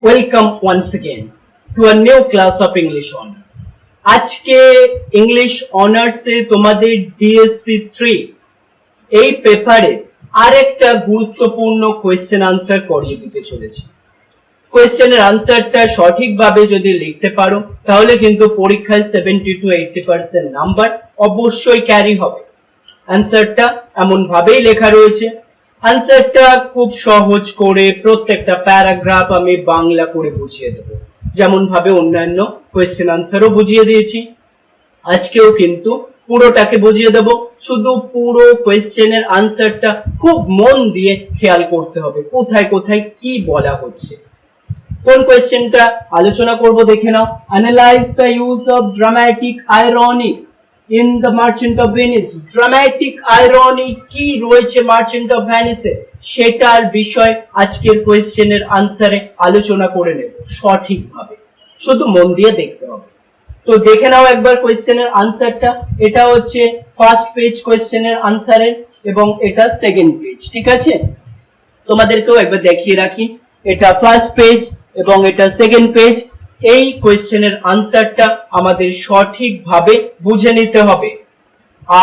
Welcome once again to a new class of English Honors. আজকে English অনার্সে তোমাদের DSC 3 এই পেপারে আরেকটা গুরুত্বপূর্ণ কোয়েশ্চেন আনসার করিয়ে দিতে চলেছি। কোয়েশ্চেনের আনসারটা সঠিকভাবে যদি লিখতে পারো তাহলে কিন্তু পরীক্ষায় 70 to 80% নাম্বার অবশ্যই ক্যারি হবে। আনসারটা এমন ভাবেই লেখা রয়েছে। আনসারটা খুব সহজ করে প্রত্যেকটা প্যারাগ্রাফ আমি বাংলা করে বুঝিয়ে দেব, যেমন ভাবে অন্যান্য কোয়েশ্চেন আনসারও বুঝিয়ে দিয়েছি। আজকেও কিন্তু পুরোটাকে বুঝিয়ে দেব। শুধু পুরো কোয়েশ্চেনের আনসারটা খুব মন দিয়ে খেয়াল করতে হবে কোথায় কোথায় কি বলা হচ্ছে। কোন কোয়েশ্চেনটা আলোচনা করব দেখে নাও। Analyse the use of dramatic irony in the merchant of Venice. Dramatic irony কি রয়েছে মার্চেন্ট অফ ভেনিসে সেটার বিষয় আজকের কোয়েশ্চেনের আনসারে আলোচনা করে নেব সঠিকভাবে। শুধু মন দিয়ে দেখতে হবে। তো দেখে নাও একবার কোয়েশ্চেনের আনসারটা। এটা হচ্ছে ফার্স্ট পেজ কোয়েশ্চেনের আনসারের এবং এটা সেকেন্ড পেজ। ঠিক আছে, তোমাদেরকেও একবার দেখিয়ে রাখি। এটা ফার্স্ট পেজ এবং এটা সেকেন্ড পেজ। এই কোয়েশ্চেনের আনসারটা আমাদের সঠিকভাবে বুঝে নিতে হবে।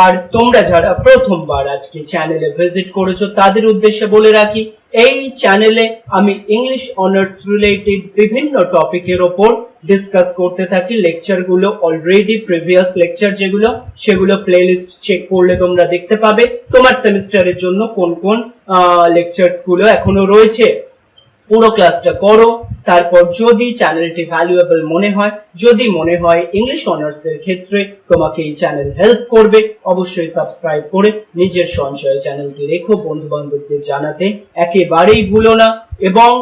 আর তোমরা যারা প্রথমবার আজকে চ্যানেলে ভিজিট করেছো তাদের উদ্দেশ্যে বলে রাখি, এই চ্যানেলে আমি ইংলিশ অনার্স রিলেটেড বিভিন্ন টপিকের ওপর ডিসকাস করতে থাকি। লেকচারগুলো অলরেডি প্রিভিয়াস লেকচার যেগুলো সেগুলো প্লেলিস্ট চেক করলে তোমরা দেখতে পাবে তোমার সেমিস্টারের জন্য কোন কোন লেকচারস গুলো এখনো রয়েছে। পুরো ক্লাসটা করো, তারপর যদি চ্যানেলটি ভ্যালুয়েবল মনে হয়, যদি মনে হয় ইংলিশ অনার্স এর ক্ষেত্রে তোমাকে এই চ্যানেল হেল্প করবে, অবশ্যই সাবস্ক্রাইব করে নিজের সঞ্চয় চ্যানেলটি রেখো। বন্ধু বান্ধবদের জানাতে একেবারেই ভুলো না। এবং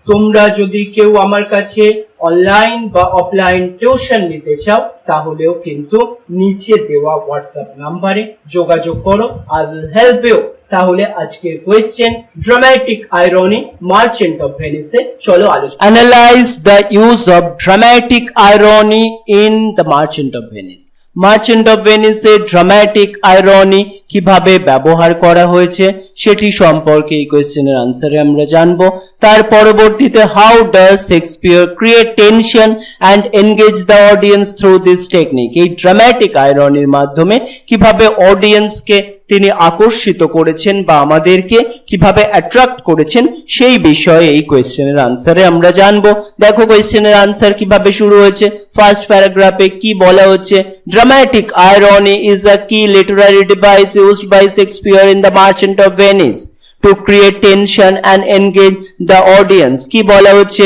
তোমরা যদি কেউ আমার কাছে অনলাইন বা অফলাইন টিউশন নিতে চাও তাহলেও কিন্তু নিচে দেওয়া হোয়াটসঅ্যাপ নাম্বারে যোগাযোগ করো। I will help you. তাহলে আজকের question dramatic irony merchant of ভেনিসে চলো আলোচনা। Analyse the use of dramatic irony in the merchant of Venice. Merchant of ভেনিসে ড্রামাটিক আইরনি কিভাবে ব্যবহার করা হয়েছে সেটি সম্পর্কে এই কোয়েশ্চেনের আনসারে আমরা জানবো। তার পরবর্তীতে how does Shakespeare create tension and engage the audience through this technique. এই ড্রামাটিক আইরনির মাধ্যমে কিভাবে অডিয়েন্সকে তিনি আকর্ষিত করেছেন বা আমাদেরকে কিভাবে অ্যাট্রাক্ট করেছেন সেই বিষয়ে এই কোয়েশ্চেনের আনসারে আমরা জানবো। দেখো কোয়েশ্চেনের আনসার কিভাবে শুরু হয়েছে। ফার্স্ট প্যারাগ্রাফে কি বলা হচ্ছে, dramatic irony is a key literary device used by Shakespeare in the Merchant of Venice to create tension and engage the audience। কি বলা হচ্ছে,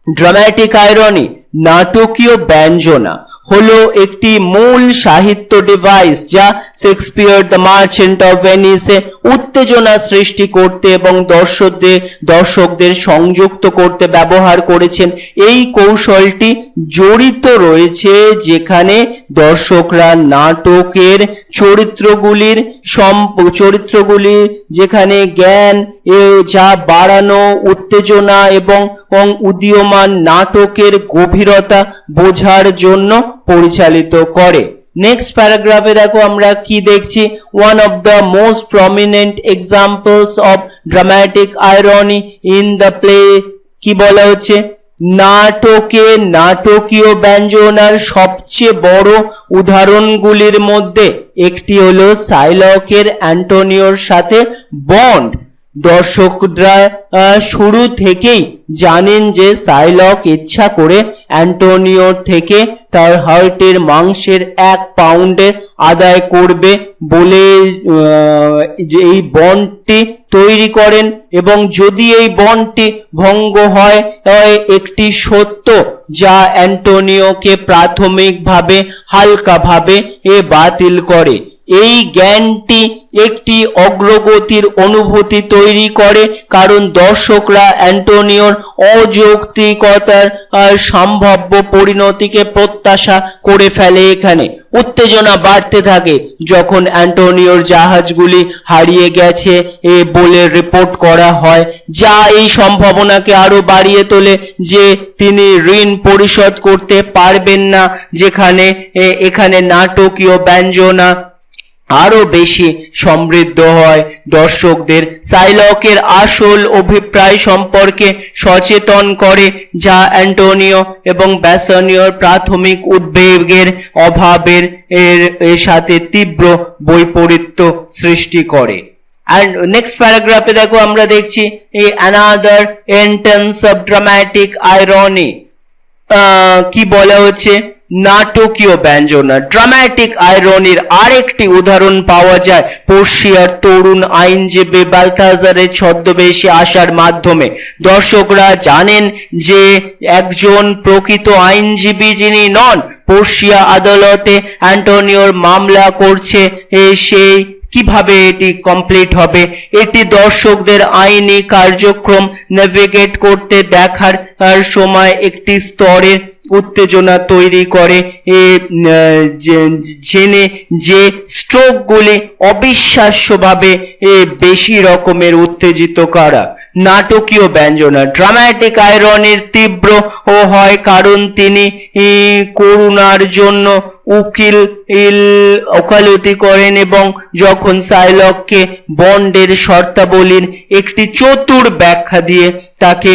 ড্রামাটিক আইরনি নাটকীয় ব্যঞ্জনা হলো একটি মূল সাহিত্য ডিভাইস যা শেক্সপিয়ার দ্য মার্চেন্ট অফ ভেনিসে উত্তেজনা সৃষ্টি করতে এবং দর্শকদের সংযুক্ত করতে ব্যবহার করেছেন। এই কৌশলটি জড়িত রয়েছে যেখানে দর্শকরা নাটকের চরিত্রগুলির যেখানে জ্ঞান যা বাড়ানো, উত্তেজনা এবং উদীয়মান নাটকের গভীরতা বোঝার জন্য পরিচালিত করে। নেক্সট প্যারাগ্রাফে দেখো আমরা কি দেখছি, one of the most prominent examples of dramatic irony in the play. কি বলা হচ্ছে, নাটকে নাটকীয় ব্যঞ্জনার সবচেয়ে বড় উদাহরণগুলির মধ্যে একটি হলো শাইলকের অ্যান্টোনিওর সাথে বন্ড। দর্শকরা শুরু থেকেই জানেন যে শাইলক ইচ্ছা করে অ্যান্টোনিওর থেকে তার হার্টের মাংসের 1 পাউন্ড আদায় করবে বলে এই বন্ডটি তৈরি করেন এবং যদি এই বন্ডটি ভঙ্গ হয় একটি সত্য যা অ্যান্টোনিওকে প্রাথমিকভাবে হালকাভাবে বাতিল করে। এই জ্ঞানটি একটি অগ্রগতির অনুভূতি তৈরি করে কারণ দর্শকরা অ্যান্টোনিওর অযৌক্তিকতার সম্ভাব্য পরিণতিকে প্রত্যাশা করে ফেলে। এখানে উত্তেজনা বাড়তে থাকে যখন অ্যান্টোনিওর জাহাজগুলি হারিয়ে গেছে বলে রিপোর্ট করা হয়, যা এই সম্ভাবনাকে আরো বাড়িয়ে তোলে যে তিনি ঋণ পরিশোধ করতে পারবেন না। এখানে নাটকীয় ব্যঞ্জনা আরো বেশি সমৃদ্ধ হয়। দর্শকদের শাইলকের আসল অভিপ্রায় সম্পর্কে সচেতন করে, যা অ্যান্টোনিও এবং বেসানিওর প্রাথমিক উদ্বেগের অভাবের এর সাথে তীব্র বৈপরীত্য সৃষ্টি করে। And next paragraph এ দেখো আমরা দেখছি এই another instance of dramatic irony, কি বলা হচ্ছে, নাটকীয় ব্যঞ্জনা, ড্রামাটিক আইরনির আরেকটি উদাহরণ পাওয়া যায় পোর্শিয়ার তরুণ আইনজীবী বালথাজারের ছদ্মবেশে আসার মাধ্যমে। দর্শকরা জানেন যে একজন প্রকৃত আইনজীবী যিনি নন, পোর্শিয়া আদালতে অ্যান্টোনিওর মামলা করছে, সেই কিভাবে এটি কমপ্লিট হবে, এটি দর্শকদের আইনি কার্যক্রম নেভিগেট করতে দেখার সময় একটি স্তরের উত্তেজনা তৈরি করে, জেনে যে স্ট্রোকগুলি অবিশ্বাস্যভাবে বেশি রকমের উত্তেজিত করা। নাটকীয় ব্যঞ্জনা, ড্রামাটিক আইরনির তীব্র ও হয় কারণ তিনি করুণার জন্য ওকালতি করেন এবং যখন শাইলককে বন্ডের শর্তাবলীর একটি চতুর ব্যাখ্যা দিয়ে তাকে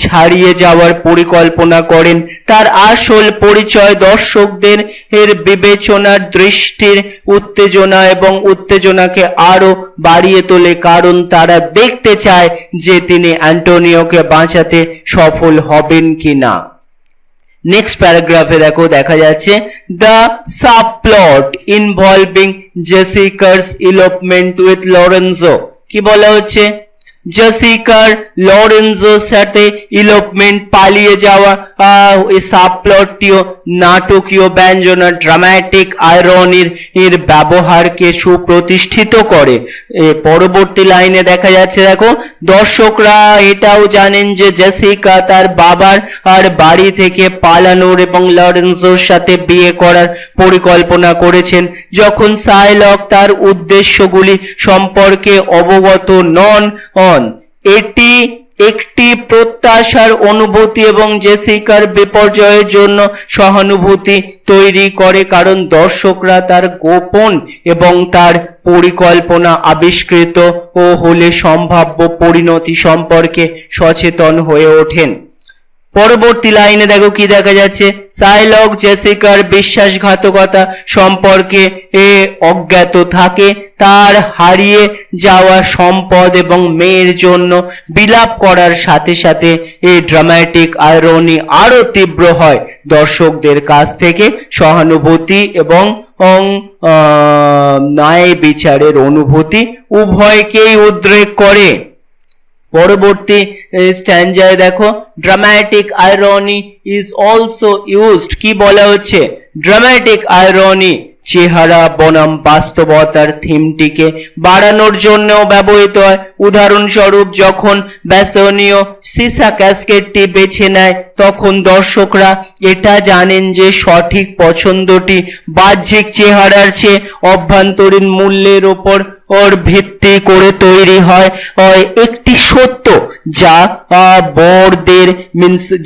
ছাড়িয়ে যাওয়ার পরিকল্পনা করেন, তার আসল পরিচয় দর্শকদের বিবেচনার দৃষ্টির উত্তেজনা এবং উত্তেজনাকে আরো বাড়িয়ে তোলে, কারণ তারা দেখতে চায় যে তিনি অ্যান্টোনিওকে বাঁচাতে সফল হবেন কিনা। নেক্সট প্যারাগ্রাফে দেখো দেখা যাচ্ছে দ্য সাবপ্লট ইনভলভিং জেসিকার ইলোপমেন্ট উইথ লরেন্জো। কি বলা হচ্ছে, জেসিকার লরেন্জোর সাথে ইলোপমেন্ট, পালিয়ে যাওয়া, এই সাবপ্লটটিও নাটকীয় ব্যঞ্জনা ড্রামাটিক আইরনির ব্যবহারকে সুপ্রতিষ্ঠিত করে। পরবর্তী লাইনে দেখা যাচ্ছে দেখো, দর্শকরা এটাও জানেন যে জেসিকা তার বাবার বাড়ি থেকে পালানোর এবং লরেন্জোর সাথে বিয়ে করার পরিকল্পনা করেছেন। যখন শাইলক তার উদ্দেশ্যগুলি সম্পর্কে অবগত নন, এটি একটি প্রত্যাশার অনুভূতি এবং জেসিকার বিপর্যয়ের জন্য সহানুভূতি তৈরি করে, কারণ দর্শকরা তার গোপন এবং তার পরিকল্পনা আবিষ্কৃত ও হলে সম্ভাব্য পরিণতি সম্পর্কে সচেতন হয়ে ওঠেন। পরবর্তী লাইনে দেখো কি দেখা যাচ্ছে, শাইলক জেসিকার বিশ্বাসঘাতকতা সম্পর্কে অজ্ঞাত থাকে, তার হারিয়ে যাওয়া সম্পদ এবং মেয়ের জন্য বিলাপ করার সাথে সাথে এই ড্রামাটিক আইরনি আরো তীব্র হয়। দর্শকদের কাছ থেকে সহানুভূতি এবং ন্যায় বিচারের অনুভূতি উভয়কেই উদ্রেক করে। পরবর্তী স্ট্যান্জায় দেখো, dramatic irony is also used. কি বলা হচ্ছে, ড্রামাটিক আইরনি চেহারা বনাম বাস্তবতার থিমটিকে বাড়ানোর জন্যও ব্যবহৃত হয়। উদাহরণস্বরূপ, যখন বেসানিও সিসা ক্যাসকেটটি বেছে নেয়, তখন দর্শকরা এটা জানেন যে সঠিক পছন্দটি বাহ্যিক চেহারার চেয়ে অভ্যন্তরীণ মূল্যের ওপর ভিত্তি করে তৈরি হয়। একটি সত্য যা বরদের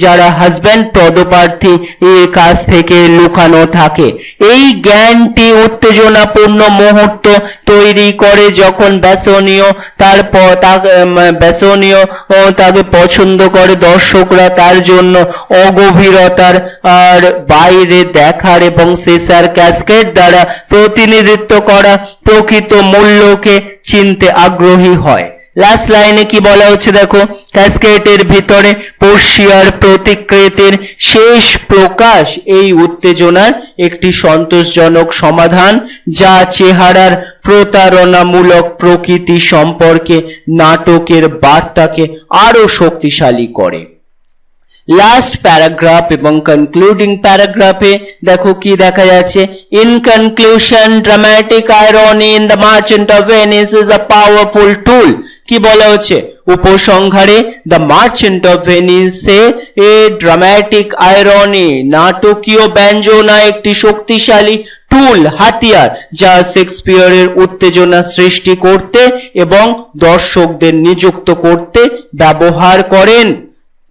যারা হাজব্যান্ড পদপ্রার্থী এর কাছ থেকে লুকানো থাকে। এই জ্ঞানটি উত্তেজনাপূর্ণ মুহূর্ত তৈরি করে যখন বেসানিও তাকে পছন্দ করে। দর্শকরা তার জন্য অগভীরতার আর বাইরে দেখার এবং সিসার ক্যাসকেট দ্বারা প্রতিনিধিত্ব করা প্রকৃত মূল্যকে চিনতে আগ্রহী হয়। লাস্ট লাইনে কি বলা হচ্ছে দেখো, ক্যাসকেটের ভিতরে পোর্শিয়ার প্রতিকৃতির শেষ প্রকাশ এই উত্তেজনার একটি সন্তোষজনক সমাধান, যা চেহারার প্রতারণামূলক প্রকৃতি সম্পর্কে নাটকের বার্তাকে আরো শক্তিশালী করে। লাস্ট প্যারাগ্রাফ এবং কনক্লুডিং প্যারাগ্রাফে দেখো কি দেখা যাচ্ছে, in conclusion dramatic irony in the merchant of Venice is a powerful tool. কি বলা হচ্ছে, উপসংহারে দ্য মার্চেন্ট অফ ভেনিসে ড্রামাটিক আইরনি নাটকীয় ব্যঞ্জনা একটি শক্তিশালী টুল, হাতিয়ার, যা শেক্সপিয়ারের উত্তেজনা সৃষ্টি করতে এবং দর্শকদের নিযুক্ত করতে ব্যবহার করেন।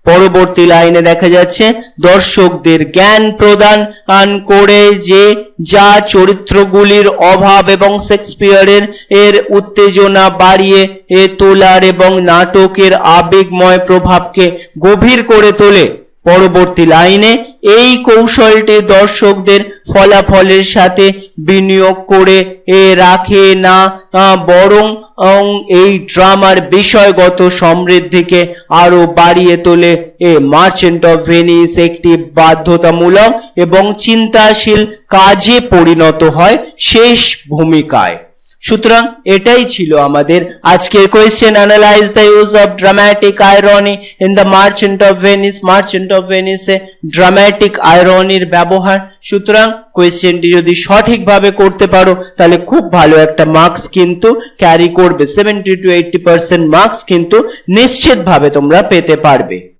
পরবর্তী লাইনে দেখা যাচ্ছে দর্শকদের জ্ঞান প্রদান করে যে যা চরিত্রগুলির অভাব এবং শেক্সপিয়ারের উত্তেজনা বাড়িয়ে তোলার এবং নাটকের আবেগময় প্রভাবকে গভীর করে তোলে। পরবর্তী লাইনে এই কৌশলটি দর্শকদের ফলাফলের সাথে বিনিয়োগ করে রাখে না, বরং এই ড্রামার বিষয়গত সমৃদ্ধিকে আরো বাড়িয়ে তোলে। মার্চেন্ট অফ ভেনিস একটি বাধ্যতামূলক এবং চিন্তাশীল কাজে পরিণত হয় শেষ ভূমিকায়। সুতরাং এটাই ছিল আমাদের আজকের question, analyse the use of dramatic irony in the merchant of Venice. Merchant of ভেনিসে ড্রামাটিক আয়রনির ব্যবহার। সুতরাং কোয়েশ্চেনটি যদি সঠিকভাবে করতে পারো তাহলে খুব ভালো একটা মার্কস কিন্তু ক্যারি করবে, 70 to 80% মার্কস কিন্তু নিশ্চিতভাবে তোমরা পেতে পারবে।